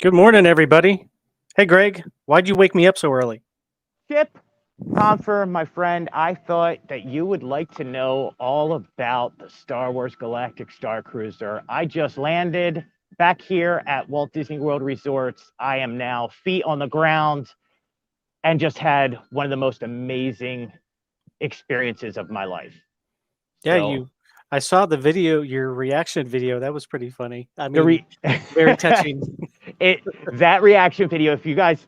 Good morning, everybody. Hey, Greg, why'd you wake me up so early? Chip, Confer, my friend, I thought that you would like to know all about the Star Wars Galactic Starcruiser. I just landed back here at Walt Disney World Resorts. I am now feet on the ground and just had one of the most amazing experiences of my life. Yeah, So, I saw the video, your reaction video. That was pretty funny. I the mean, very touching. that reaction video, if you guys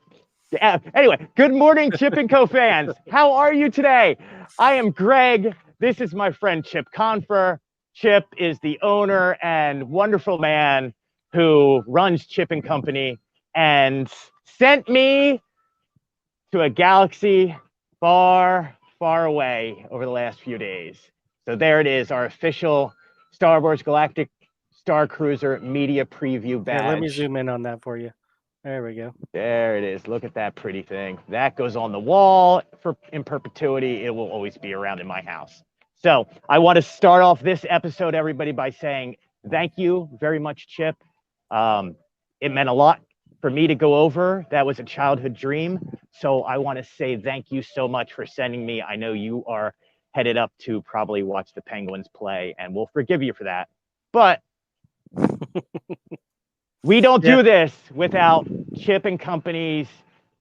anyway, good morning, Chip and Co fans. How are you today? I am Greg. This is my friend Chip Confer. Chip is the owner and wonderful man who runs Chip and Company and sent me to a galaxy far, far away over the last few days. So there it is, our official Star Wars Galactic Starcruiser media preview badge. Yeah, let me zoom in on that for you. There we go. There it is. Look at that pretty thing. That goes on the wall in perpetuity. It will always be around in my house. So I want to start off this episode, everybody, by saying thank you very much, Chip. It meant a lot for me to go over. That was a childhood dream. So I want to say thank you so much for sending me. I know you are headed up to probably watch the Penguins play, and we'll forgive you for that. But we don't do this without Chip and Company's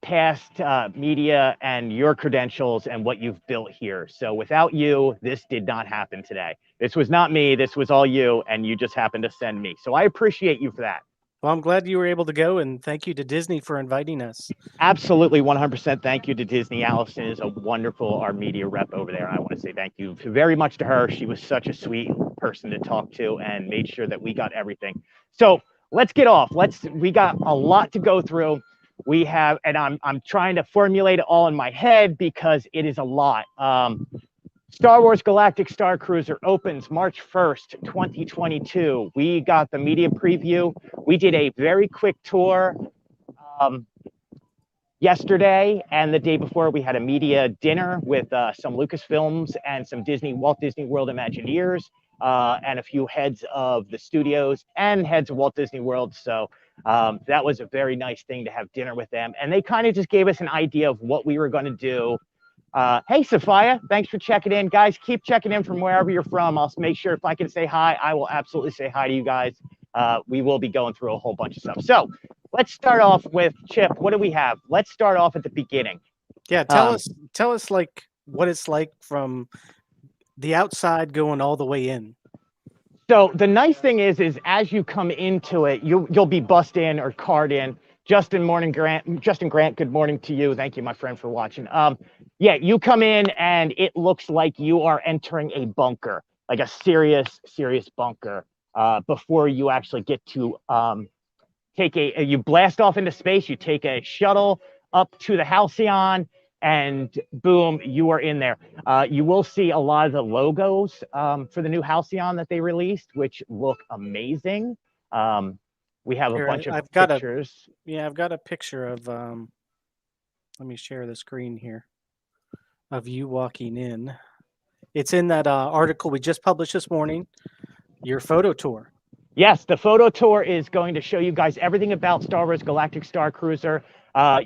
past media and your credentials and what you've built here. So without you, this did not happen today. This was not me. This was all you, and you just happened to send me. So I appreciate you for that. Well, I'm glad you were able to go, and thank you to Disney for inviting us. Absolutely, 100% thank you to Disney. Allison is a wonderful, our media rep over there. And I want to say thank you very much to her. She was such a sweet person to talk to and made sure that we got everything. So let's get off. We got a lot to go through. We have, and I'm trying to formulate it all in my head because it is a lot. Star Wars Galactic Starcruiser opens March 1st, 2022. We got the media preview. We did a very quick tour yesterday, and the day before we had a media dinner with some Lucasfilms and some Walt Disney World Imagineers and a few heads of the studios and heads of Walt Disney World. So that was a very nice thing to have dinner with them. And they kind of just gave us an idea of what we were going to do. Hey, Sophia, thanks for checking in. Guys, keep checking in from wherever you're from. I'll make sure if I can say hi, I will absolutely say hi to you guys. We will be going through a whole bunch of stuff. So let's start off with Chip. What do we have? Let's start off at the beginning. Yeah, tell us like what it's like from the outside going all the way in. So the nice thing is as you come into it, you'll be bussed in or carred in. Justin Grant, good morning to you. Thank you, my friend, for watching. Yeah, you come in and it looks like you are entering a bunker, like a serious bunker, before you actually get to you blast off into space, you take a shuttle up to the Halcyon, and boom, you are in there. You will see a lot of the logos for the new Halcyon that they released, which look amazing. We have a bunch of pictures. I've got a picture of, let me share the screen here, of you walking in. It's in that article we just published this morning, your photo tour. Yes, the photo tour is going to show you guys everything about Star Wars Galactic Starcruiser.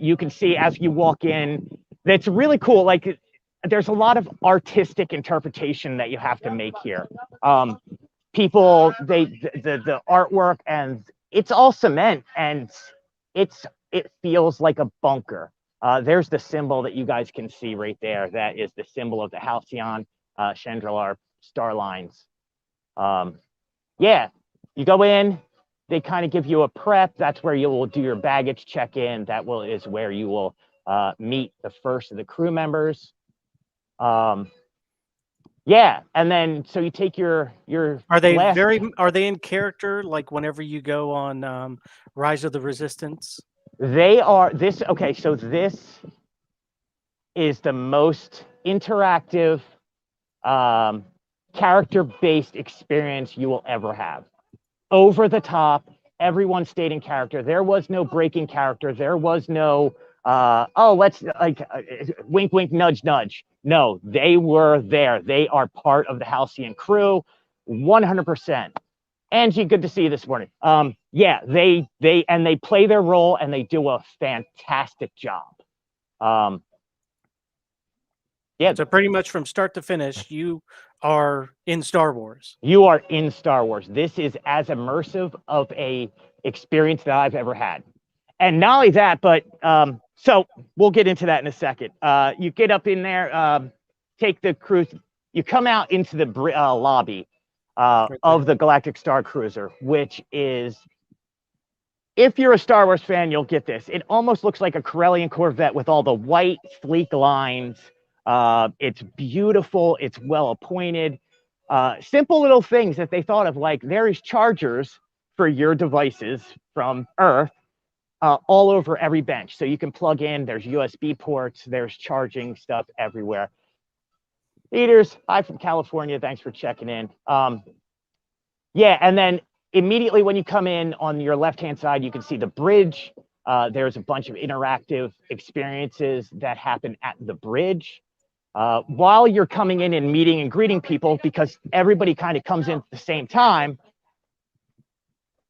You can see as you walk in, that's really cool. Like, there's a lot of artistic interpretation that you have to make here. People, the artwork, and it's all cement, and it feels like a bunker. There's the symbol that you guys can see right there. That is the symbol of the Halcyon, Chandrilar star lines. Yeah, you go in, they kind of give you a prep. That's where you will do your baggage check-in. Is where you will meet the first of the crew members. Yeah, and then so you take your Are they in character, like whenever you go on Rise of the Resistance? They are okay, so this is the most interactive character-based experience you will ever have. Over the top, everyone stayed in character. There was no breaking character. There was no let's wink wink nudge nudge. No, they were there. They are part of the Halcyon crew, 100%. Angie, good to see you this morning. Yeah, they play their role and they do a fantastic job. Yeah. So pretty much from start to finish, you are in Star Wars. You are in Star Wars. This is as immersive of a experience that I've ever had. And not only that, but so we'll get into that in a second. You get up in there, take the cruise. You come out into the lobby of the Galactic Starcruiser, which is, if you're a Star Wars fan, you'll get this. It almost looks like a Corellian Corvette with all the white, sleek lines. It's beautiful. It's well appointed. Simple little things that they thought of, like there is chargers for your devices from Earth all over every bench. So you can plug in, there's USB ports, there's charging stuff everywhere. Peters, hi from California. Thanks for checking in. Yeah, and then immediately when you come in on your left-hand side, you can see the bridge. There's a bunch of interactive experiences that happen at the bridge. While you're coming in and meeting and greeting people, because everybody kind of comes in at the same time,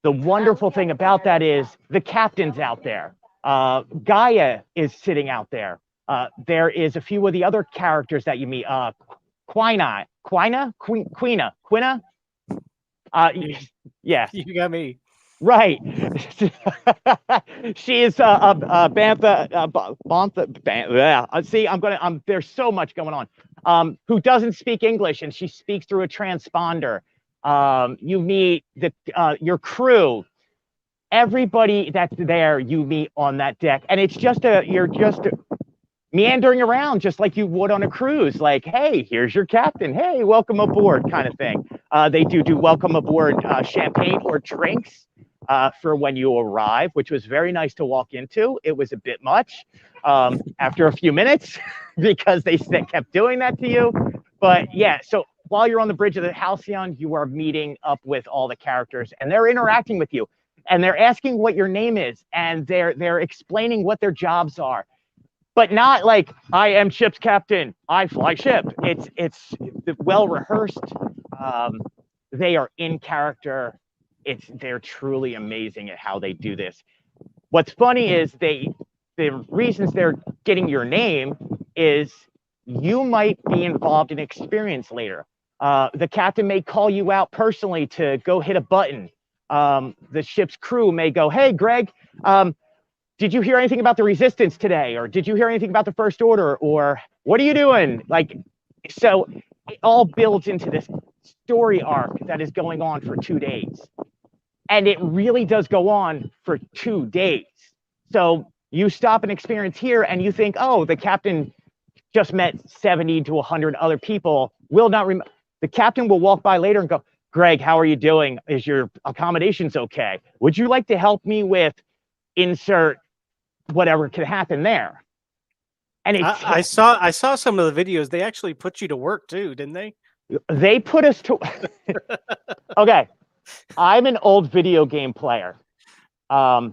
the wonderful thing about that is the captain's out there. Gaia is sitting out there. There is a few of the other characters that you meet. Quina. Yes. You got me. Right. She is Bantha. See, there's so much going on. Who doesn't speak English, and she speaks through a transponder. You meet your crew. Everybody that's there, you meet on that deck, and it's you're just meandering around just like you would on a cruise. Like, hey, here's your captain. Hey, welcome aboard, kind of thing. They do welcome aboard champagne or drinks for when you arrive, which was very nice to walk into. It was a bit much after a few minutes because they kept doing that to you. But yeah, so while you're on the bridge of the Halcyon, you are meeting up with all the characters, and they're interacting with you, and they're asking what your name is, and they're explaining what their jobs are. But not like, I am ship's captain, I fly ship. It's well rehearsed. They are in character. They're truly amazing at how they do this. What's funny is the reasons they're getting your name is you might be involved in experience later. The captain may call you out personally to go hit a button. The ship's crew may go, hey, Greg, did you hear anything about the Resistance today? Or did you hear anything about the First Order? Or what are you doing? Like, so it all builds into this story arc that is going on for 2 days. And it really does go on for 2 days. So you stop and experience here and you think, oh, the captain just met 70 to 100 other people. Will not remember. The captain will walk by later and go, Greg, how are you doing? Is your accommodations okay? Would you like to help me with insert whatever could happen there? And I saw some of the videos. They actually put you to work too, didn't they? They put us to okay. I'm an old video game player. And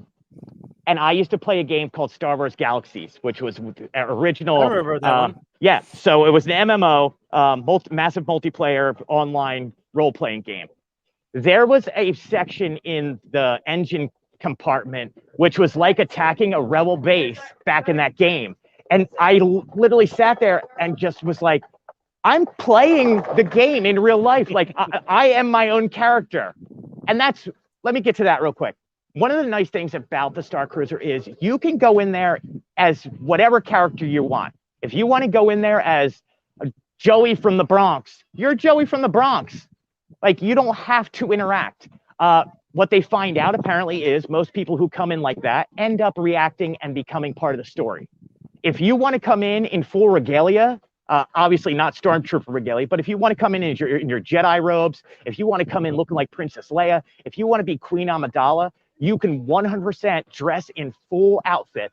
I used to play a game called Star Wars Galaxies, which was original. I remember that one. Yeah, so it was an MMO, massive multiplayer online role-playing game. There was a section in the engine compartment which was like attacking a rebel base back in that game. And I literally sat there and just was like, I'm playing the game in real life. Like, I am my own character. And let me get to that real quick. One of the nice things about the Starcruiser is you can go in there as whatever character you want. If you want to go in there as Joey from the Bronx, you're Joey from the Bronx. Like, you don't have to interact. What they find out apparently is most people who come in like that end up reacting and becoming part of the story. If you want to come in full regalia, obviously not Stormtrooper regalia, but if you want to come in your Jedi robes, if you want to come in looking like Princess Leia, if you want to be Queen Amidala, you can 100% dress in full outfit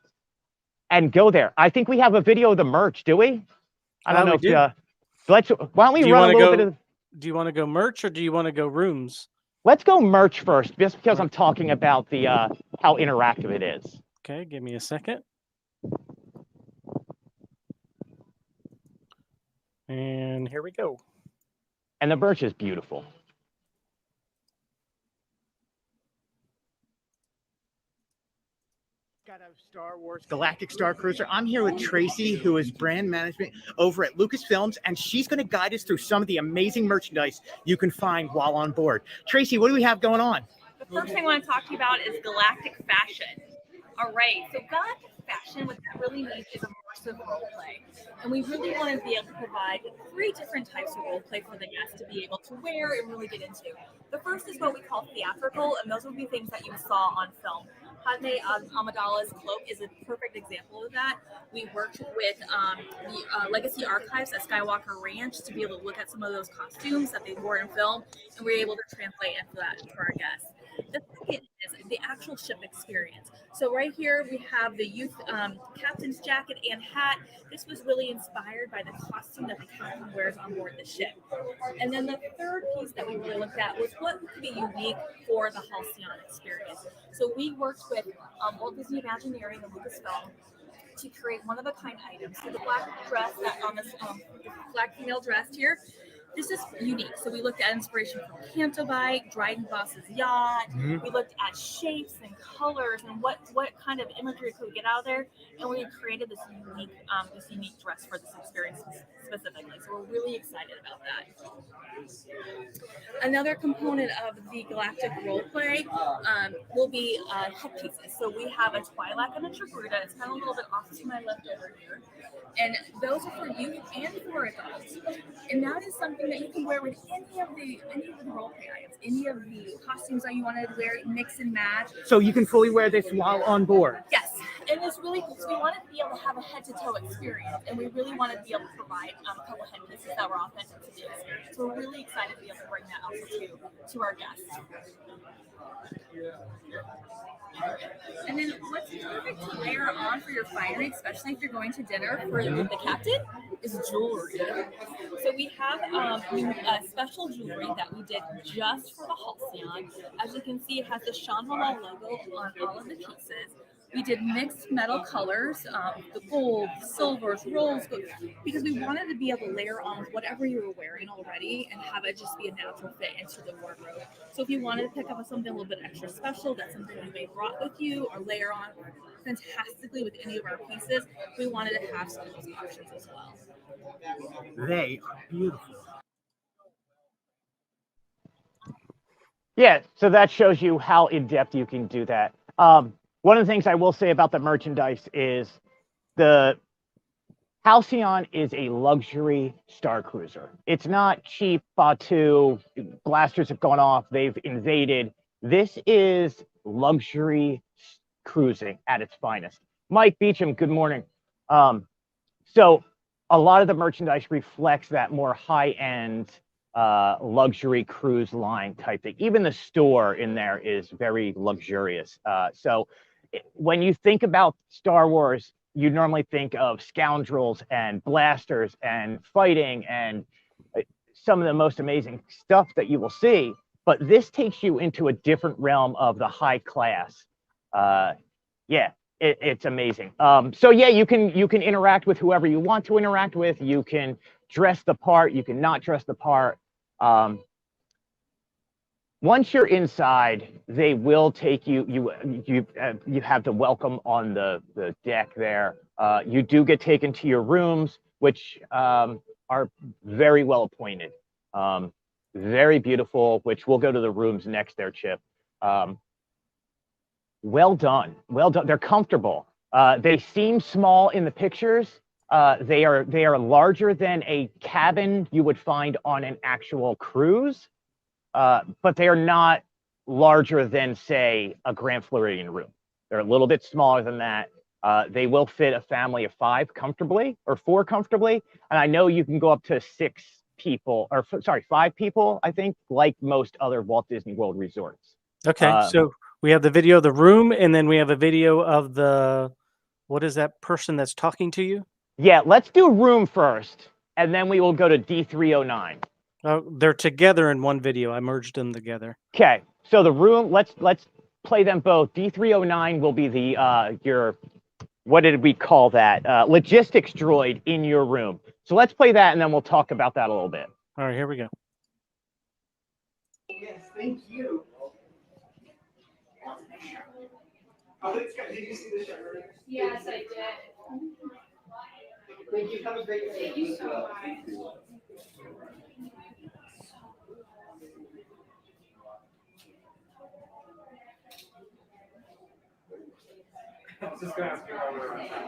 and go there. I think we have a video of the merch, do we? I don't know if why don't we run a little bit of... Do you want to go merch or do you want to go rooms? Let's go merch first, just because I'm talking about the how interactive it is. Okay, give me a second. And here we go. And the merch is beautiful. Out of Star Wars Galactic Starcruiser. I'm here with Tracy, who is brand management over at Lucasfilms, and she's going to guide us through some of the amazing merchandise you can find while on board. Tracy, what do we have going on? The first thing I want to talk to you about is galactic fashion. All right, so galactic fashion, what that really means is immersive role play. And we really want to be able to provide 3 different types of role play for the guests to be able to wear and really get into. The first is what we call theatrical, and those would be things that you saw on film. Padme Amidala's cloak is a perfect example of that. We worked with the Legacy Archives at Skywalker Ranch to be able to look at some of those costumes that they wore in film, and we were able to translate into that for our guests. The second is the actual ship experience. So right here we have the youth captain's jacket and hat. This was really inspired by the costume that the captain wears on board the ship. And then the third piece that we really looked at was what could be unique for the Halcyon experience. So we worked with Walt Disney Imagineering and Lucasfilm to create one-of-a-kind items. So the black dress that on this black female dress here, this is unique. So we looked at inspiration from Canto Bike, Dryden Voss's yacht. Mm-hmm. We looked at shapes and colors and what kind of imagery could we get out of there, and we created this unique dress for this experience specifically. So we're really excited about that. Another component of the Galactic Roleplay will be headpieces. So we have a Twi'lek and a Chagruta. It's kind of a little bit off to my left over here. And those are for youth and for adults. And that is something that you can wear with any of the roleplay items, any of the costumes that you want to wear, mix and match. So you can fully wear this while on board? Yes. And it's really cool. So we wanted to be able to have a head-to-toe experience, and we really wanted to be able to provide a couple headpieces that were authentic to the experience. So we're really excited to be able to bring that also to our guests. And then what's perfect to layer on for your finery, especially if you're going to dinner for the captain, is jewelry. So we have a special jewelry that we did just for the Halcyon. As you can see, it has the Shangri-La logo on all of the pieces. We did mixed metal colors, the gold, silvers, rose gold, because we wanted to be able to layer on with whatever you were wearing already and have it just be a natural fit into the wardrobe. So if you wanted to pick up something a little bit extra special, that's something you may have brought with you or layer on fantastically with any of our pieces, we wanted to have some of those options as well. They are beautiful. Yeah, so that shows you how in-depth you can do that. One of the things I will say about the merchandise is the Halcyon is a luxury star cruiser. It's not cheap Batu, blasters have gone off, they've invaded. This is luxury cruising at its finest. Mike Beecham, good morning. So a lot of the merchandise reflects that more high-end luxury cruise line type thing. Even the store in there is very luxurious. So when you think about Star Wars, you normally think of scoundrels and blasters and fighting and some of the most amazing stuff that you will see. But this takes you into a different realm of the high class. Yeah, it's amazing. So yeah, you can interact with whoever you want to interact with. You can dress the part. You can not dress the part. Once you're inside, they will take you. You have the welcome on the deck there. You do get taken to your rooms, which are very well appointed, very beautiful. Which we'll go to the rooms next there, Chip. Well done, well done. They're comfortable. They seem small in the pictures. They are larger than a cabin you would find on an actual cruise. But they are not larger than, say, a Grand Floridian room. They're a little bit smaller than that. They will fit a family of 5 comfortably, or 4 comfortably. And I know you can go up to 6 people, or sorry, 5 people, I think, like most other Walt Disney World resorts. Okay, so we have the video of the room, and then we have a video of what is that person that's talking to you? Yeah, let's do room first, and then we will go to D309. Oh, they're together in one video. I merged them together. Okay, so the room, let's play them both. D309 will be the your, what did we call that? Logistics droid in your room. So let's play that, and then we'll talk about that a little bit. All right, here we go. Yes, thank you. Did you see the shower? Yes, I did. Thank you. Have a great day. Thank you so much. Just gonna ask you how we're on time.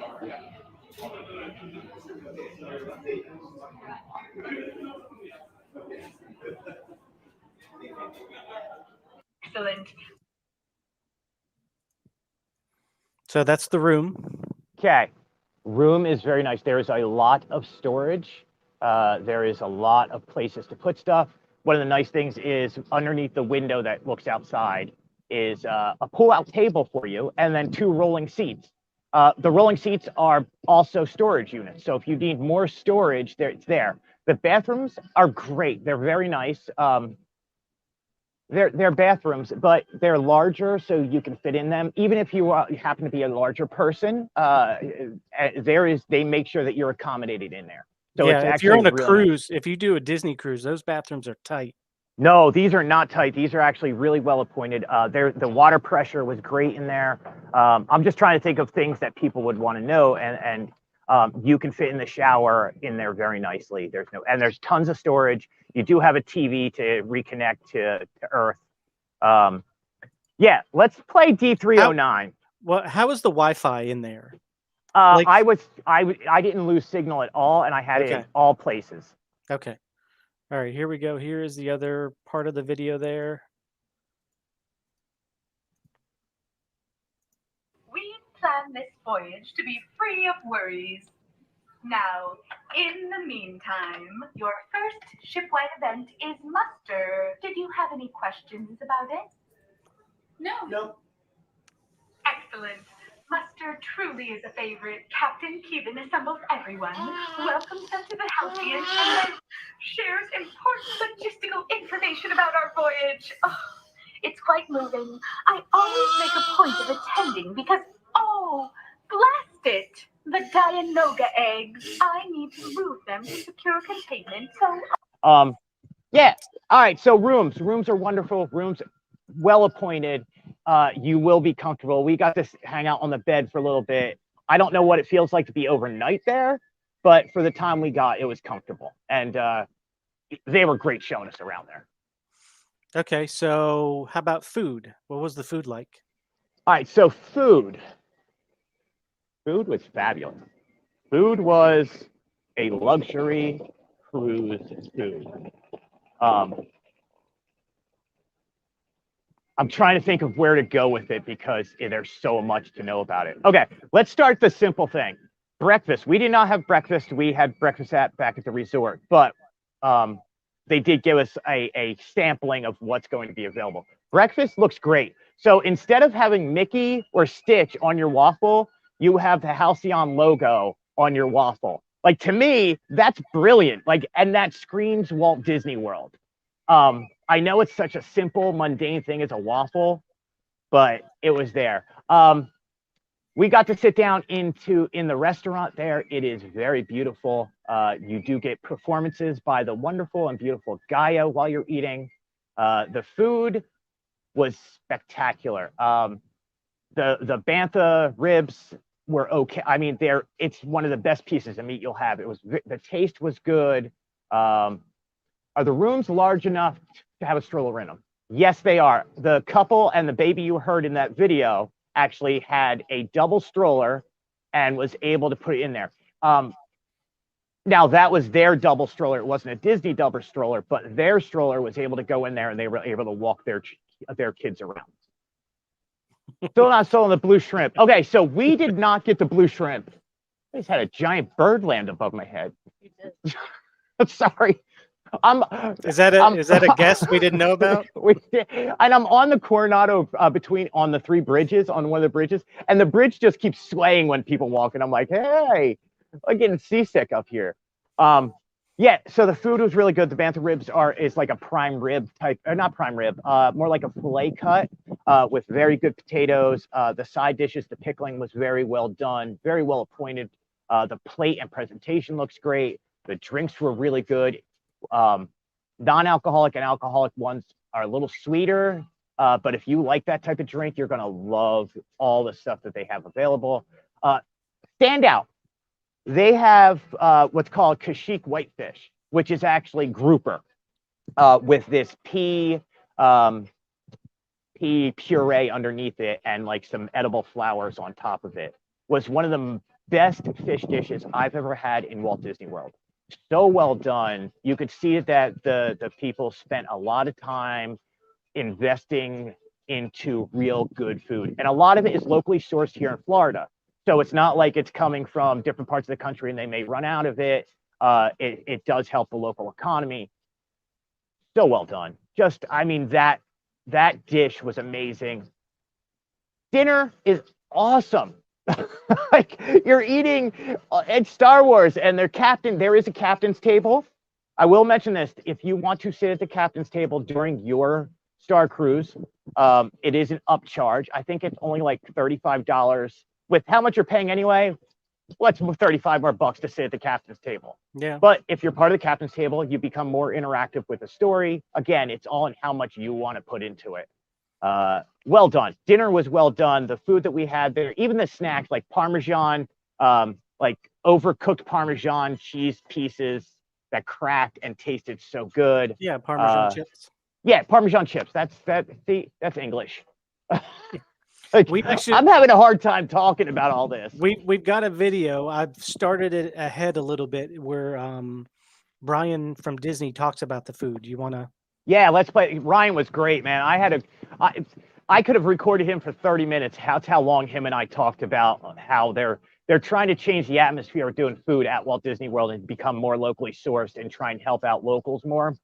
Excellent. So that's the room. Okay, room is very nice. There is a lot of storage. There is a lot of places to put stuff. One of the nice things is underneath the window that looks outside is a pull-out table for you, and then 2 rolling seats. The rolling seats are also storage units. So if you need more storage, it's there. The bathrooms are great. They're very nice. They're bathrooms, but they're larger, so you can fit in them. Even if you happen to be a larger person, they make sure that you're accommodated in there. So yeah, it's if you're on a really cruise, if you do a Disney cruise, those bathrooms are tight. No, these are not tight. These are actually really well appointed. The water pressure was great in there. I'm just trying to think of things that people would want to know, and you can fit in the shower in there very nicely. There's tons of storage. You do have a TV to reconnect to Earth. Yeah, let's play D309. How is the Wi-Fi in there? I didn't lose signal at all, and I had it in all places. Okay. All right, here we go. Here is the other part of the video there. We planned this voyage to be free of worries. Now, in the meantime, your first shipwide event is muster. Did you have any questions about it? No. Excellent. Muster truly is a favorite. Captain Keevan assembles everyone, welcomes them to the Halcyon, and then shares important logistical information about our voyage. Oh, it's quite moving. I always make a point of attending because, blast it! The Dianoga eggs. I need to move them to secure containment, so... Yeah. All right, so rooms. Rooms are wonderful. Rooms well appointed. You will be comfortable. We got to hang out on the bed for a little bit. I don't know what it feels like to be overnight there, but for the time we got, it was comfortable. And they were great showing us around there. Okay, so how about food? What was the food like? All right, so food. Food was fabulous. Food was a luxury cruise food. I'm trying to think of where to go with it because there's so much to know about it. Okay, let's start the simple thing. Breakfast. We did not have breakfast. We had breakfast back at the resort, but they did give us a sampling of what's going to be available. Breakfast looks great. So instead of having Mickey or Stitch on your waffle, you have the Halcyon logo on your waffle. Like, to me, that's brilliant. Like, and that screams Walt Disney World. I know it's such a simple, mundane thing as a waffle, but it was there. We got to sit down in the restaurant there. It is very beautiful. You do get performances by the wonderful and beautiful Gaia while you're eating. The food was spectacular. The bantha ribs were okay. I mean, it's one of the best pieces of meat you'll have. The taste was good. Are the rooms large enough to have a stroller in them? Yes, they are. The couple and the baby you heard in that video actually had a double stroller and was able to put it in there. Now, that was their double stroller. It wasn't a Disney double stroller, but their stroller was able to go in there and they were able to walk their kids around. Still not selling the blue shrimp. Okay, so we did not get the blue shrimp. I just had a giant bird land above my head. I'm sorry. Is that a guess we didn't know about? And I'm on the Coronado on the 3 bridges, on one of the bridges, and the bridge just keeps swaying when people walk, and I'm like, hey, I'm getting seasick up here. Yeah, so the food was really good. The bantha ribs is like a prime rib type, or not prime rib, more like a filet cut with very good potatoes. The side dishes, the pickling was very well done, very well appointed. The plate and presentation looks great. The drinks were really good. Non-alcoholic and alcoholic ones are a little sweeter. But if you like that type of drink, you're going to love all the stuff that they have available. Standout, they have what's called Kashyyyk whitefish, which is actually grouper with this pea puree underneath it and like some edible flowers on top of it. Was one of the best fish dishes I've ever had in Walt Disney World. So well done. You could see that the people spent a lot of time investing into real good food. And a lot of it is locally sourced here in Florida. So it's not like it's coming from different parts of the country and they may run out of it. It does help the local economy. So well done. Just, I mean, that dish was amazing. Dinner is awesome. Like you're eating at Star Wars and there is a captain's table. I will mention this. If you want to sit at the captain's table during your Star Cruise, it is an upcharge. I think it's only like $35 with how much you're paying anyway. Let's move 35 more bucks to sit at the captain's table. Yeah. But if you're part of the captain's table, you become more interactive with the story. Again, it's all in how much you want to put into it. Well done. Dinner was well done. The food that we had there, even the snacks like Parmesan, like overcooked Parmesan cheese pieces that cracked and tasted so good. Yeah, Parmesan chips. Yeah, Parmesan chips. That's English. We actually, I'm having a hard time talking about all this. We've got a video. I've started it ahead a little bit where Brian from Disney talks about the food. You want to? Yeah, let's play. Ryan was great, man. I could have recorded him for 30 minutes. That's how long him and I talked about how they're trying to change the atmosphere of doing food at Walt Disney World and become more locally sourced and try and help out locals more.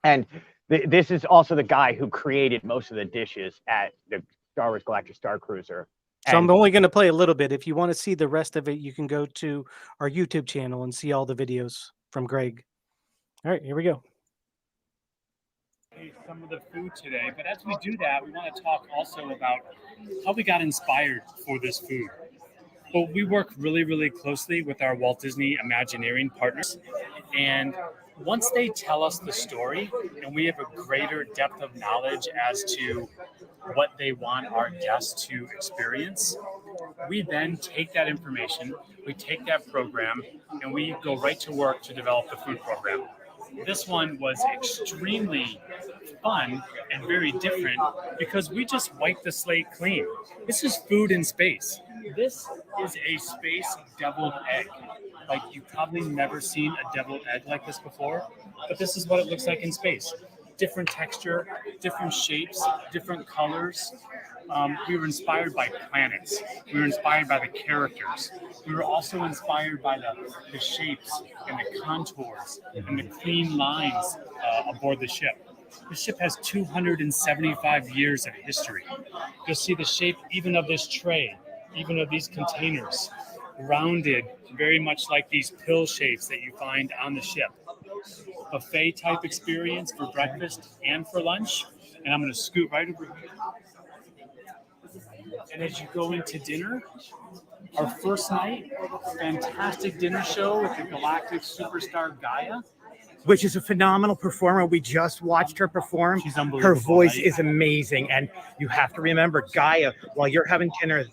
And this is also the guy who created most of the dishes at the Star Wars Galactic Starcruiser. So I'm only going to play a little bit. If you want to see the rest of it, you can go to our YouTube channel and see all the videos from Greg. All right, here we go. Some of the food today, but as we do that, we want to talk also about how we got inspired for this food. Well, we work really, really closely with our Walt Disney Imagineering partners, and once they tell us the story and we have a greater depth of knowledge as to what they want our guests to experience, we then take that information, we take that program, and we go right to work to develop the food program. This one was extremely fun and very different because we just wiped the slate clean. This is food in space. This is a space deviled egg. Like, you've probably never seen a deviled egg like this before, but this is what it looks like in space. Different texture, different shapes, different colors. We were inspired by planets. We were inspired by the characters. We were also inspired by the shapes and the contours and the clean lines aboard the ship. The ship has 275 years of history. You'll see the shape even of this tray, even of these containers, rounded, very much like these pill shapes that you find on the ship. Buffet type experience for breakfast and for lunch. And I'm going to scoot right over here. And as you go into dinner, our first night, fantastic dinner show with the Galactic Superstar Gaia. Which is a phenomenal performer. We just watched her perform. She's unbelievable. Her voice right? is amazing. And you have to remember, Gaia, while you're having dinner,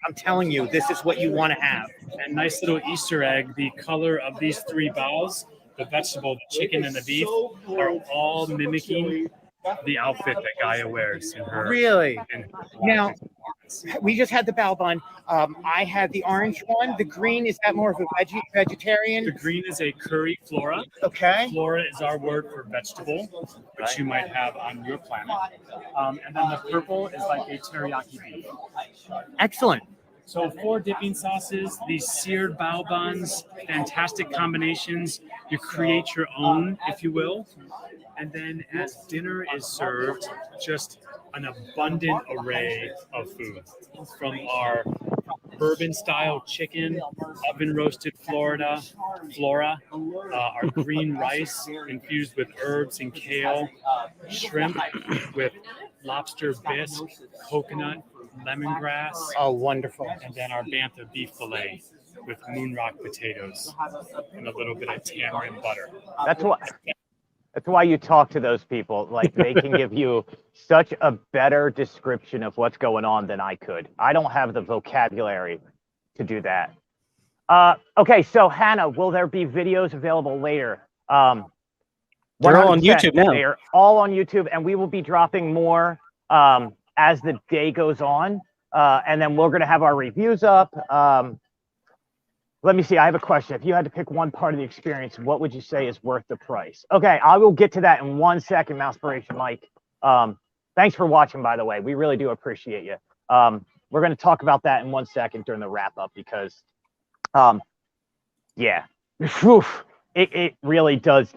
I'm telling you, this is what you want to have. And nice little Easter egg, the color of these three bows, the vegetable, the chicken, and the beef, are all mimicking the outfit that Gaia wears in her. Really? In her Now, we just had the bao bun. I had the orange one. The green, is that more of a vegetarian? The green is a curry flora. Okay. Flora is our word for vegetable, which you might have on your planet. And then the purple is like a teriyaki beef. Excellent. So 4 dipping sauces, these seared bao buns, fantastic combinations. You create your own, if you will. And then as dinner is served, just an abundant array of food. From our bourbon-style chicken, oven-roasted flora, our green rice infused with herbs and kale, shrimp with lobster bisque, coconut, lemongrass. Oh, wonderful. And then our bantha beef fillet with moon rock potatoes and a little bit of tamarind butter. That's That's why you talk to those people. Like, they can give you such a better description of what's going on than I could. I don't have the vocabulary to do that. Okay, so Hannah, will there be videos available later? They're all on 100%. YouTube now. They are all on YouTube, and we will be dropping more as the day goes on. And then we're going to have our reviews up. Let me see. I have a question. If you had to pick one part of the experience, what would you say is worth the price? Okay, I will get to that in 1 second, Mousepiration Mike. Thanks for watching, by the way. We really do appreciate you. We're going to talk about that in 1 second during the wrap up because, yeah, it really does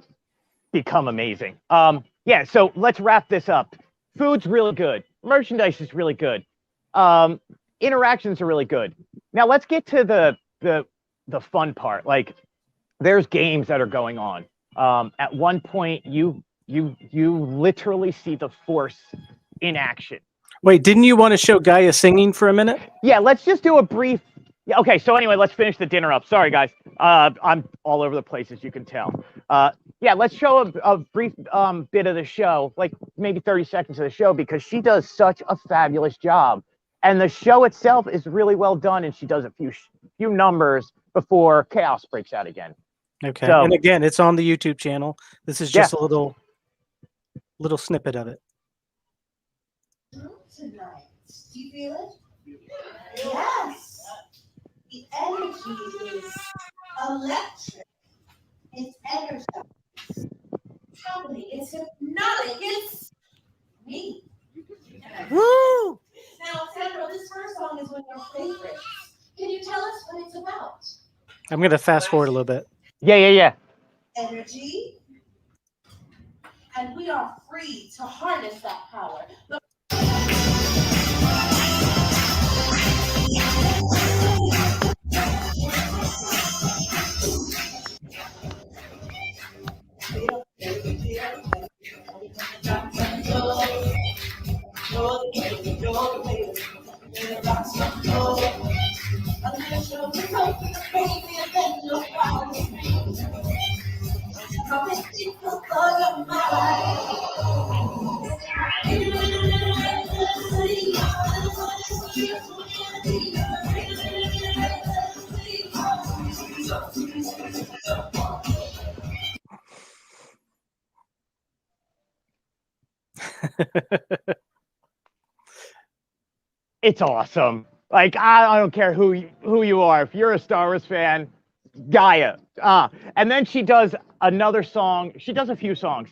become amazing. Yeah, so let's wrap this up. Food's really good. Merchandise is really good. Interactions are really good. Now let's get to the fun part. Like, there's games that are going on. At one point, you literally see the Force in action. Wait, didn't you want to show Gaia singing for a minute? Yeah, let's just do a brief. Yeah, okay, so anyway, let's finish the dinner up. Sorry, guys. I'm all over the place, as you can tell. Yeah, let's show a brief bit of the show, like maybe 30 seconds of the show, because she does such a fabulous job. And the show itself is really well done, and she does a few numbers before chaos breaks out again. Okay, So, and again, it's on the YouTube channel. This is just a little snippet of it. Tonight, do you feel it? Yes. The energy is electric. It's energized. Happening. It's hypnotic. It's me. Woo! Now, Sandra, this first song is one of your favorites. Can you tell us what it's about? I'm going to fast forward a little bit. Yeah. Energy. And we are free to harness that power. It's awesome. Like, I don't care who you are. If you're a Star Wars fan, Gaia. And then she does another song. She does a few songs.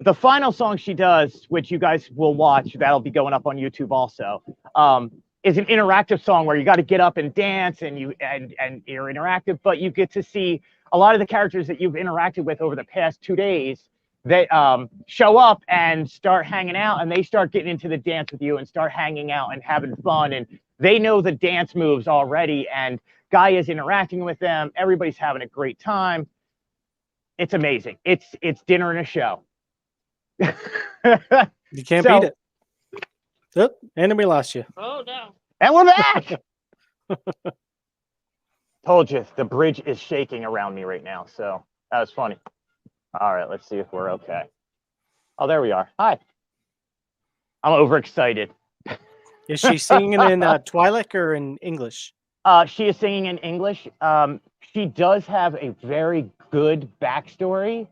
The final song she does, which you guys will watch, that'll be going up on YouTube also, is an interactive song where you got to get up and dance, and you're interactive, but you get to see a lot of the characters that you've interacted with over the past 2 days that show up and start hanging out, and they start getting into the dance with you and start hanging out and having fun, and they know the dance moves already, and Gaia's interacting with them. Everybody's having a great time. It's amazing. It's dinner and a show. You can't beat it. Oh, and then we lost you. Oh no. And we're back. Told you, the bridge is shaking around me right now, so that was funny. All right, let's see if we're okay. Oh, there we are. Hi. I'm overexcited. Is she singing in Twi'lek or in English? She is singing in English. She does have a very good backstory.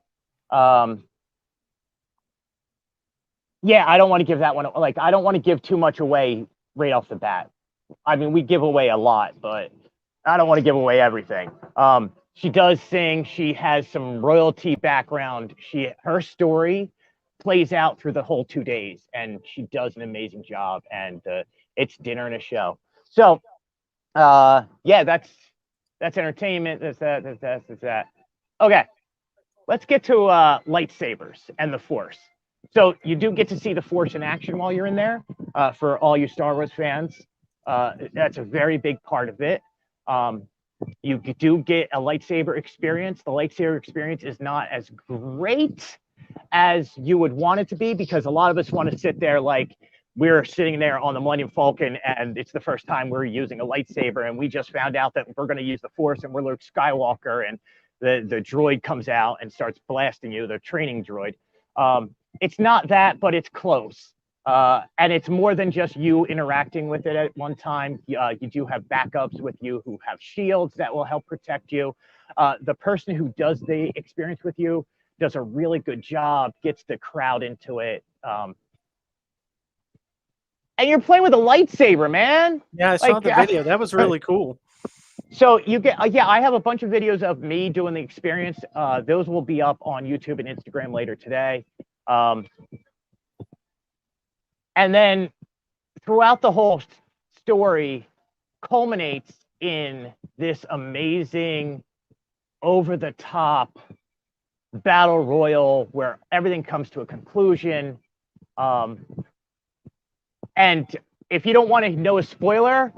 Yeah, I don't want to give that one. Like, I don't want to give too much away right off the bat. I mean, we give away a lot, but I don't want to give away everything. She does sing. She has some royalty background. Her story plays out through the whole 2 days, and she does an amazing job. And it's dinner and a show. So, yeah, that's entertainment. That's that. Okay, let's get to lightsabers and the Force. So you do get to see the Force in action while you're in there. For all you Star Wars fans, that's a very big part of it. You do get a lightsaber experience. The lightsaber experience is not as great as you would want it to be, because a lot of us want to sit there like we're sitting there on the Millennium Falcon and it's the first time we're using a lightsaber, and we just found out that we're going to use the Force and we're Luke Skywalker, and the droid comes out and starts blasting you, the training droid. It's not that, but it's close. And it's more than just you interacting with it at one time. You do have backups with you who have shields that will help protect you. The person who does the experience with you does a really good job, gets the crowd into it. And you're playing with a lightsaber, man. Yeah, I saw the video. That was really cool. So you get, yeah, I have a bunch of videos of me doing the experience. Those will be up on YouTube and Instagram later today. And then throughout the whole story culminates in this amazing, over-the-top battle royal where everything comes to a conclusion. And if you don't want to know a spoiler,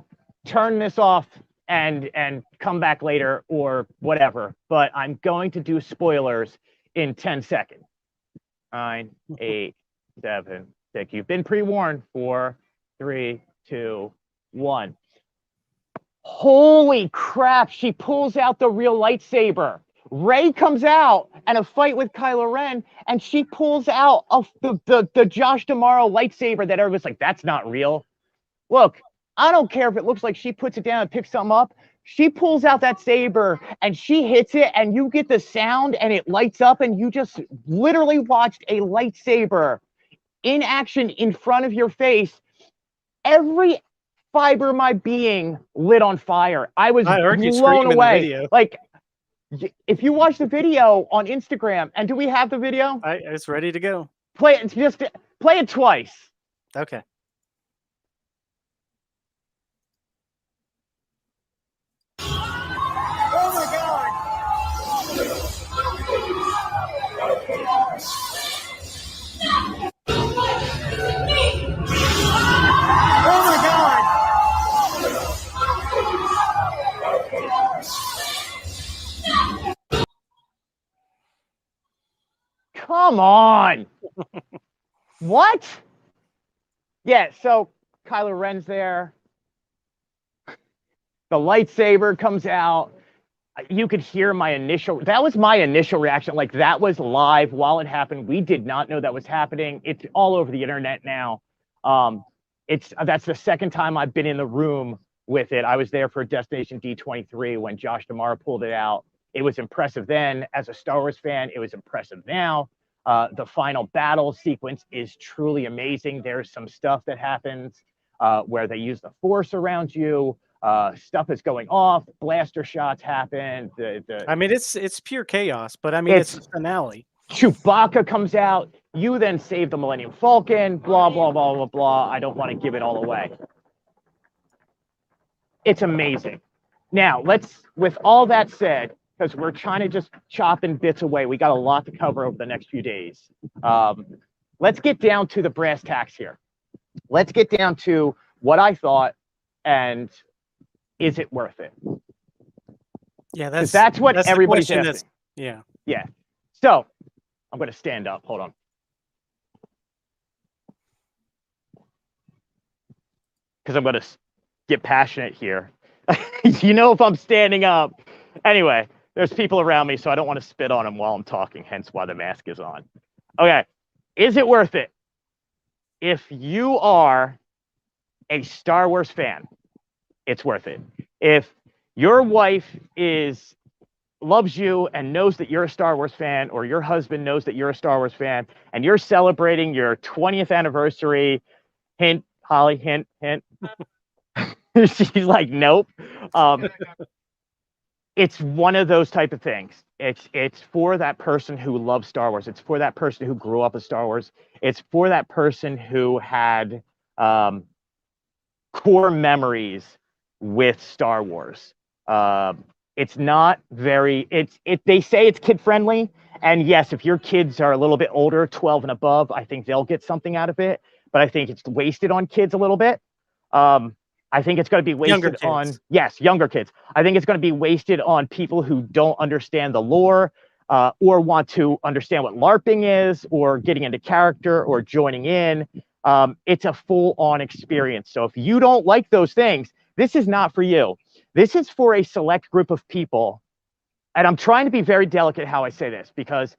turn this off and come back later or whatever. But I'm going to do spoilers in 10 seconds. 9, 8, 7, 6. You've been pre-warned. 4, 3, 2, 1. Holy crap, she pulls out the real lightsaber. Rey comes out and a fight with Kylo Ren, and she pulls out of the Josh D'Amaro lightsaber that everyone's like, that's not real. Look, I don't care if it looks like she puts it down and picks something up. She pulls out that saber and she hits it, and you get the sound and it lights up, and you just literally watched a lightsaber in action in front of your face. Every fiber of my being lit on fire. I was blown away. Like, if you watch the video on Instagram, and do we have the video? It's ready to go. Play it. Just play it twice. Okay. Oh my God! Oh my God! Come on. What? Yeah, so Kylo Ren's there. The lightsaber comes out. You could hear my initial, that was my initial reaction. Like, that was live while it happened. We did not know that was happening. It's all over the internet now. That's the second time I've been in the room with it. I was there for Destination D23 when Josh D'Amaro pulled it out. It was impressive then. As a Star Wars fan, it was impressive now. The final battle sequence is truly amazing. There's some stuff that happens where they use the Force around you. Stuff is going off. Blaster shots happen. I mean, it's pure chaos, but I mean, it's the finale. Chewbacca comes out. You then save the Millennium Falcon. Blah, blah, blah, blah, blah. I don't want to give it all away. It's amazing. Now, with all that said, because we're trying to just chopping bits away, we got a lot to cover over the next few days. Let's get down to the brass tacks here. Let's get down to what I thought, and is it worth it? Yeah, that's what everybody's asking. Yeah. Yeah. So I'm going to stand up. Hold on. Because I'm going to get passionate here. You know, if I'm standing up. Anyway, there's people around me, so I don't want to spit on them while I'm talking, hence why the mask is on. Okay. Is it worth it? If you are a Star Wars fan, it's worth it. If your wife loves you and knows that you're a Star Wars fan, or your husband knows that you're a Star Wars fan, and you're celebrating your 20th anniversary, hint, Holly, hint. She's like, nope. It's one of those type of things. It's for that person who loves Star Wars. It's for that person who grew up with Star Wars. It's for that person who had core memories with Star Wars. It's not very, they say it's kid friendly. And yes, if your kids are a little bit older, 12 and above, I think they'll get something out of it. But I think it's wasted on kids a little bit. I think it's going to be wasted on, yes, younger kids. I think it's going to be wasted on people who don't understand the lore, or want to understand what LARPing is, or getting into character, or joining in. It's a full-on experience. So if you don't like those things, this is not for you. This is for a select group of people, and I'm trying to be very delicate how I say this, because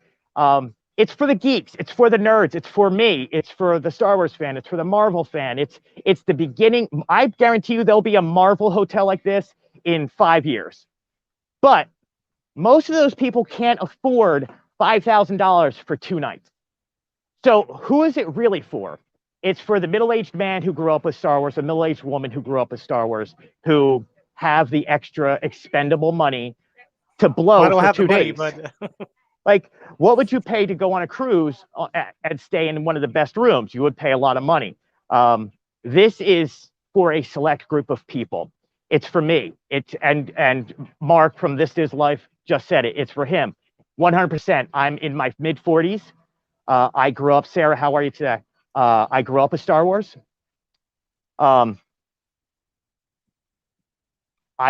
it's for the geeks, it's for the nerds, it's for me, it's for the Star Wars fan, it's for the Marvel fan. It's the beginning. I guarantee you there'll be a Marvel hotel like this in 5 years. But most of those people can't afford $5,000 for 2 nights. So who is it really for? It's for the middle-aged man who grew up with Star Wars, a middle-aged woman who grew up with Star Wars, who have the extra expendable money to blow I don't for have 2 the money, days. but Like, what would you pay to go on a cruise and stay in one of the best rooms? You would pay a lot of money. This is for a select group of people. It's for me. And Mark from This Is Life just said it. It's for him. 100%. I'm in my mid 40s. I grew up. Sarah, how are you today? I grew up with Star Wars. I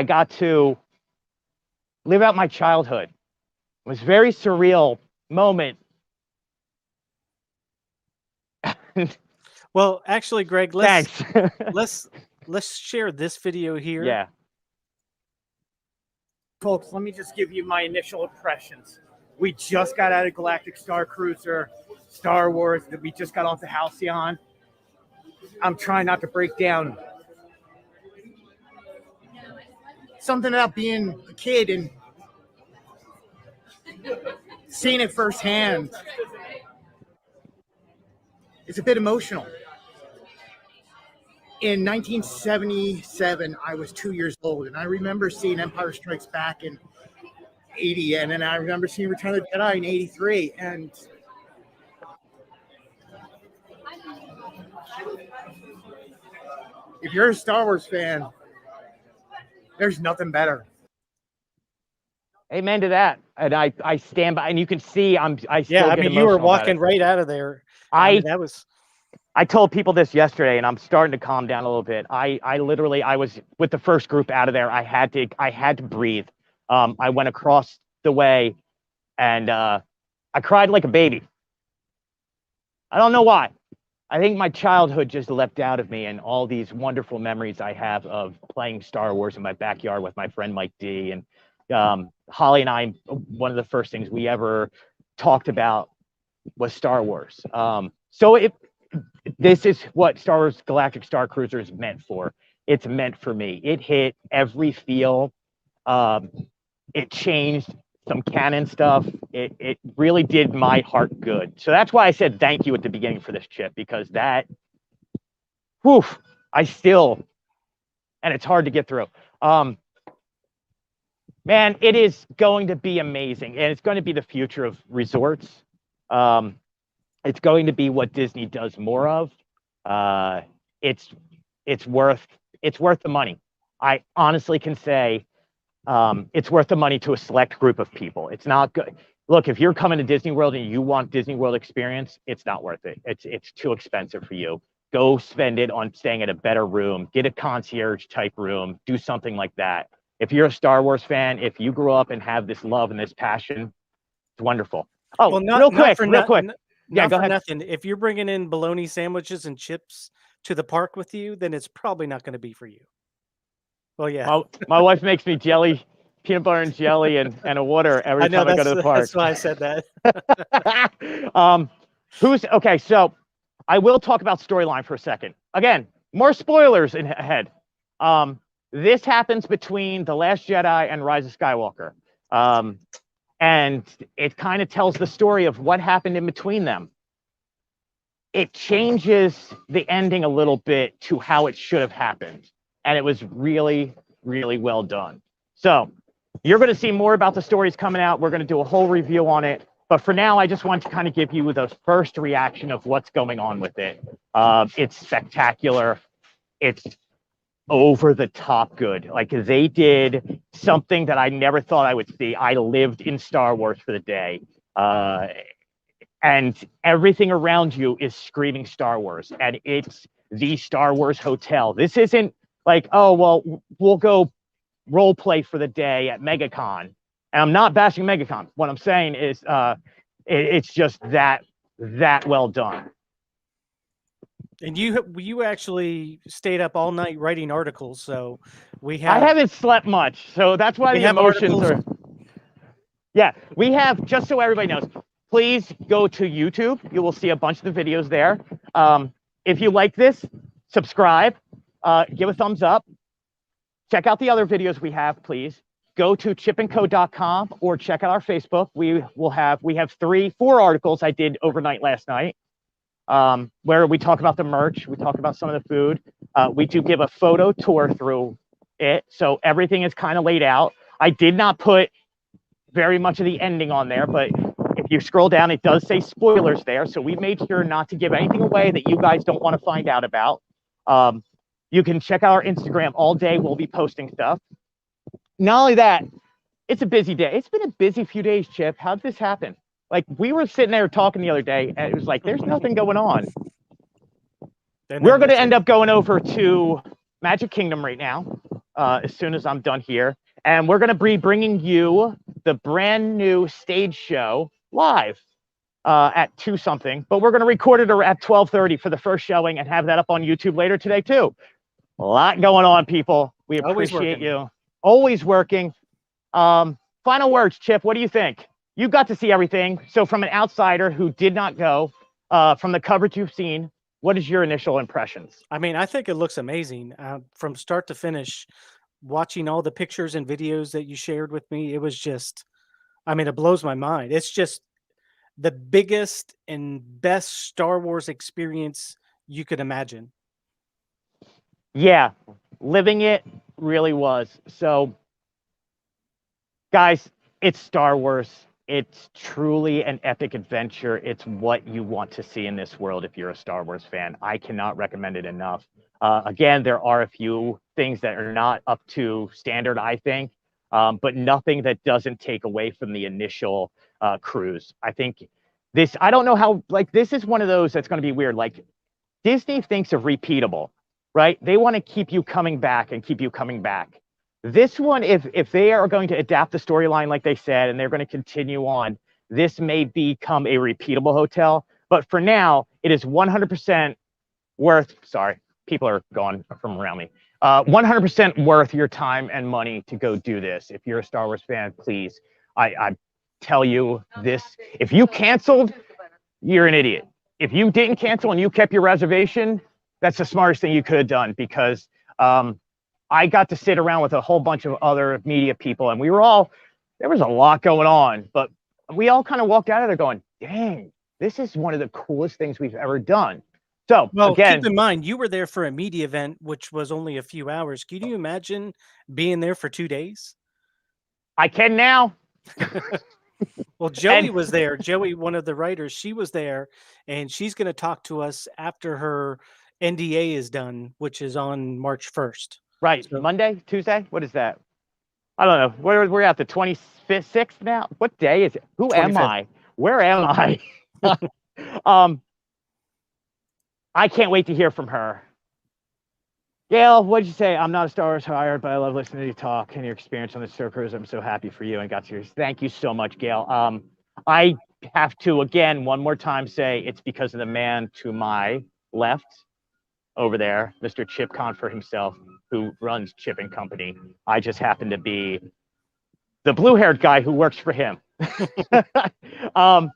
got to live out my childhood. It was a very surreal moment. well, actually, Greg, Thanks. let's share this video here. Yeah. Folks, let me just give you my initial impressions. We just got out of Galactic Starcruiser, Star Wars, that we just got off the Halcyon. I'm trying not to break down. Something about being a kid and seeing it firsthand. It's a bit emotional. In 1977, I was 2 years old, and I remember seeing Empire Strikes Back in 80, and then I remember seeing Return of the Jedi in 83, and if you're a Star Wars fan, there's nothing better. Amen to that. And I stand by, and you can see I Yeah, still I get mean, you were emotional about walking it. right out of there. I that was told people this yesterday, and I'm starting to calm down a little bit. I literally, I was with the first group out of there. I had to breathe. I went across the way, and I cried like a baby. I don't know why. I think my childhood just leapt out of me, and all these wonderful memories I have of playing Star Wars in my backyard with my friend Mike D. And Holly and I, one of the first things we ever talked about was Star Wars. So this is what Star Wars Galactic Starcruiser is meant for. It's meant for me. It hit every feel. It changed some canon stuff. It really did my heart good. So that's why I said thank you at the beginning for this chip, because that, whew, and it's hard to get through. Man, it is going to be amazing, and it's going to be the future of resorts. It's going to be what Disney does more of. It's worth the money. I honestly can say it's worth the money to a select group of people. It's not good. Look, if you're coming to Disney World and you want Disney World experience, it's not worth it. It's too expensive for you. Go spend it on staying at a better room, get a concierge type room, do something like that. If you're a Star Wars fan, if you grew up and have this love and this passion, it's wonderful. Oh, well, real quick. Yeah, go ahead. Nothing. If you're bringing in bologna sandwiches and chips to the park with you, then it's probably not going to be for you. Well, yeah. My wife makes me jelly, peanut butter and jelly, and a water every time I go to the park. That's why I said that. Okay, so I will talk about storyline for a second. Again, more spoilers ahead. This happens between The Last Jedi and Rise of Skywalker. And it kind of tells the story of what happened in between them. It changes the ending a little bit to how it should have happened. And it was really, really well done. So you're going to see more about the stories coming out. We're going to do a whole review on it. But for now, I just want to kind of give you the first reaction of what's going on with it. It's spectacular. It's over the top good. Like, they did something that I never thought I would see. I lived in Star Wars for the day. And everything around you is screaming Star Wars. And it's the Star Wars hotel. This isn't like, oh, well, we'll go role play for the day at MegaCon. And I'm not bashing MegaCon. What I'm saying is it's just that well done. And you actually stayed up all night writing articles, so I haven't slept much, so that's why the emotions are. Yeah, we have, just so everybody knows, please go to YouTube. You will see a bunch of the videos there. If you like this, subscribe, give a thumbs up. Check out the other videos we have, please. Go to chipandco.com or check out our Facebook. We have 4 articles I did overnight last night, where we talk about the merch, we talk about some of the food. We do give a photo tour through it, so everything is kind of laid out. I did not put very much of the ending on there, but if you scroll down, it does say spoilers there. So we made sure not to give anything away that you guys don't want to find out about. You can check out our Instagram all day. We'll be posting stuff. Not only that, it's a busy day. It's been a busy few days, Chip. How did this happen? Like, we were sitting there talking the other day, and it was like, there's nothing going on. We're going to end up going over to Magic Kingdom right now, as soon as I'm done here. And we're going to be bringing you the brand new stage show live at 2 something. But we're going to record it at 12:30 for the first showing and have that up on YouTube later today, too. A lot going on, people. We appreciate you. Always working. Final words, Chip. What do you think? You got to see everything. So from an outsider who did not go, from the coverage you've seen, what is your initial impressions? I mean, I think it looks amazing from start to finish. Watching all the pictures and videos that you shared with me, it was just, I mean, it blows my mind. It's just the biggest and best Star Wars experience you could imagine. Yeah, living it really was. So, guys, it's Star Wars. It's truly an epic adventure. It's what you want to see in this world if you're a Star Wars fan. I cannot recommend it enough. Again, there are a few things that are not up to standard, I think, but nothing that doesn't take away from the initial cruise. I think this, I don't know how, like, this is one of those that's going to be weird. Like, Disney thinks of repeatable, right? They want to keep you coming back and keep you coming back. This one, if they are going to adapt the storyline like they said, and they're going to continue on, this may become a repeatable hotel. But for now, it is 100% worth, sorry, people are gone from around me. 100% worth your time and money to go do this. If you're a Star Wars fan, please, I tell you this, if you canceled, you're an idiot. If you didn't cancel and you kept your reservation, that's the smartest thing you could have done, because I got to sit around with a whole bunch of other media people, and we were all, there was a lot going on, but we all kind of walked out of there going, dang, this is one of the coolest things we've ever done. So, well, again, keep in mind, you were there for a media event, which was only a few hours. Can you imagine being there for 2 days? I can now. Well, Joey was there. Joey, one of the writers, she was there, and she's going to talk to us after her NDA is done, which is on March 1st. Right. So, Monday, Tuesday? What is that? I don't know. We're at the 26th now. What day is it? Who 25th. Am I? Where am I? I can't wait to hear from her. Gail, what'd you say? I'm not a Star Wars hired, but I love listening to you talk and your experience on the Starcruiser. I'm so happy for you and got yours. Thank you so much, Gail. I have to, again, one more time say it's because of the man to my left over there, Mr. Chip Confer himself, who runs Chip and Company. I just happen to be the blue-haired guy who works for him. I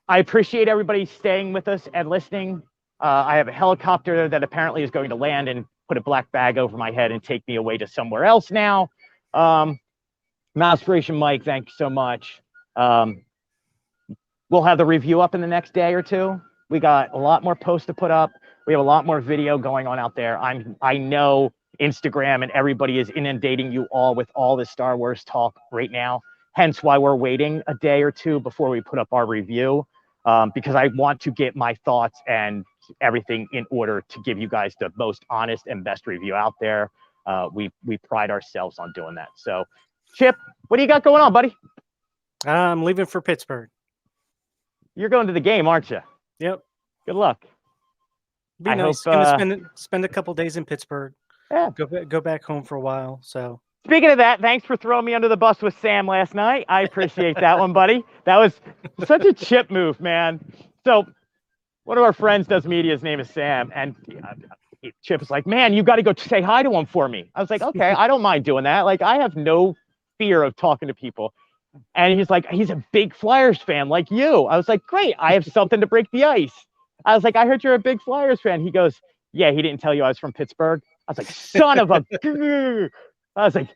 appreciate everybody staying with us and listening. I have a helicopter that apparently is going to land and put a black bag over my head and take me away to somewhere else now. Mousespiration Mike, thank you so much. We'll have the review up in the next day or two. We got a lot more posts to put up. We have a lot more video going on out there. I know Instagram and everybody is inundating you all with all this Star Wars talk right now. Hence why we're waiting a day or two before we put up our review, because I want to get my thoughts and everything in order to give you guys the most honest and best review out there. We pride ourselves on doing that. So, Chip, what do you got going on, buddy? I'm leaving for Pittsburgh. You're going to the game, aren't you? Yep. Good luck. Be nice. Gonna spend a couple days in Pittsburgh. Yeah. Go back home for a while. So. Speaking of that, thanks for throwing me under the bus with Sam last night. I appreciate that one, buddy. That was such a Chip move, man. So one of our friends does media. His name is Sam. And Chip is like, man, you got to go say hi to him for me. I was like, okay, I don't mind doing that. Like, I have no fear of talking to people. And he's like, he's a big Flyers fan like you. I was like, great, I have something to break the ice. I was like, I heard you're a big Flyers fan. He goes, yeah, he didn't tell you I was from Pittsburgh. I was like, son of a. I was like,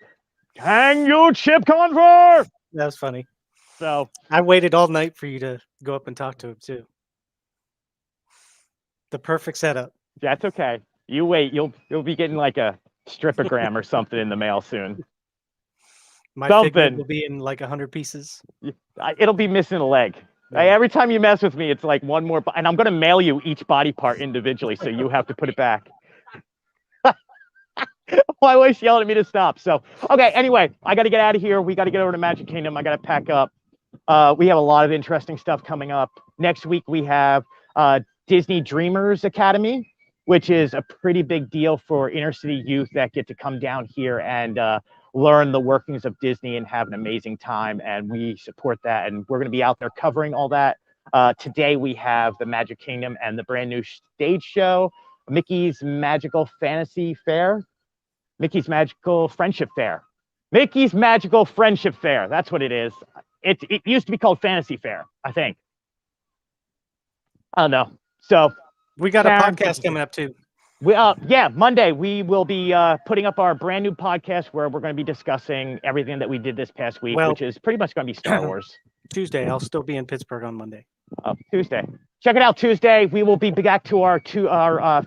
can you, Chip Confer? That was funny. So I waited all night for you to go up and talk to him too. The perfect setup. that's okay. You wait. You'll be getting like a stripogram or something in the mail soon. My figure Something. will be in like 100 pieces. It'll be missing a leg. Yeah. Every time you mess with me, it's like one more. And I'm going to mail you each body part individually, so you have to put it back. My wife's yelling at me to stop. So, okay, anyway, I got to get out of here. We got to get over to Magic Kingdom. I got to pack up. We have a lot of interesting stuff coming up. Next week, we have Disney Dreamers Academy, which is a pretty big deal for inner city youth that get to come down here and learn the workings of Disney and have an amazing time. And we support that. And we're going to be out there covering all that. Today, we have the Magic Kingdom and the brand new stage show, Mickey's Magical Fantasy Fair. Mickey's Magical Friendship Fair. Mickey's Magical Friendship Fair. That's what it is. It used to be called Fantasy Fair, I think. I don't know. So We got a Karen, podcast coming up too. yeah, Monday we will be putting up our brand new podcast where we're going to be discussing everything that we did this past week, Well- which is pretty much going to be Star Wars. Tuesday, I'll still be in Pittsburgh on Monday. Tuesday. Check it out Tuesday. We will be back to our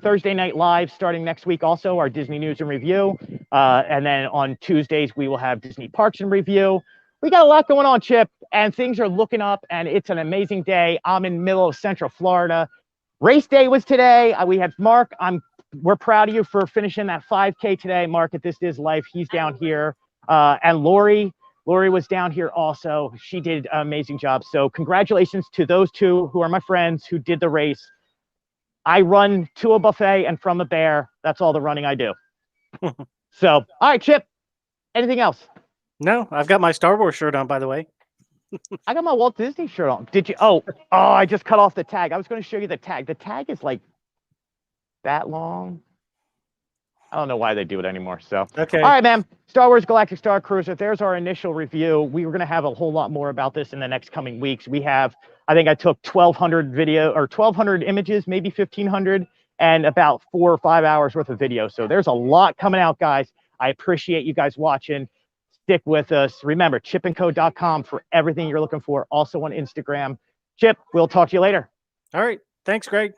Thursday night live starting next week. Also, our Disney news and review, and then on Tuesdays we will have Disney Parks and Review. We got a lot going on, Chip, and things are looking up. And it's an amazing day. I'm in the middle of Central Florida. Race day was today. We had Mark. We're proud of you for finishing that 5K today, Mark. At This Is Life, he's down here, and Lori was down here also. She did an amazing job. So congratulations to those two who are my friends who did the race. I run to a buffet and from a bear. That's all the running I do. So, all right, Chip, anything else? No, I've got my Star Wars shirt on, by the way. I got my Walt Disney shirt on. Did you? Oh, I just cut off the tag. I was going to show you the tag. The tag is like that long. I don't know why they do it anymore. So, Okay. all right, man. Star Wars Galactic Starcruiser. There's our initial review. We were going to have a whole lot more about this in the next coming weeks. We have, I think I took 1,200 images, maybe 1,500, and about 4 or 5 hours worth of video. So there's a lot coming out, guys. I appreciate you guys watching. Stick with us. Remember, chipandco.com for everything you're looking for. Also on Instagram. Chip, we'll talk to you later. All right. Thanks, Greg.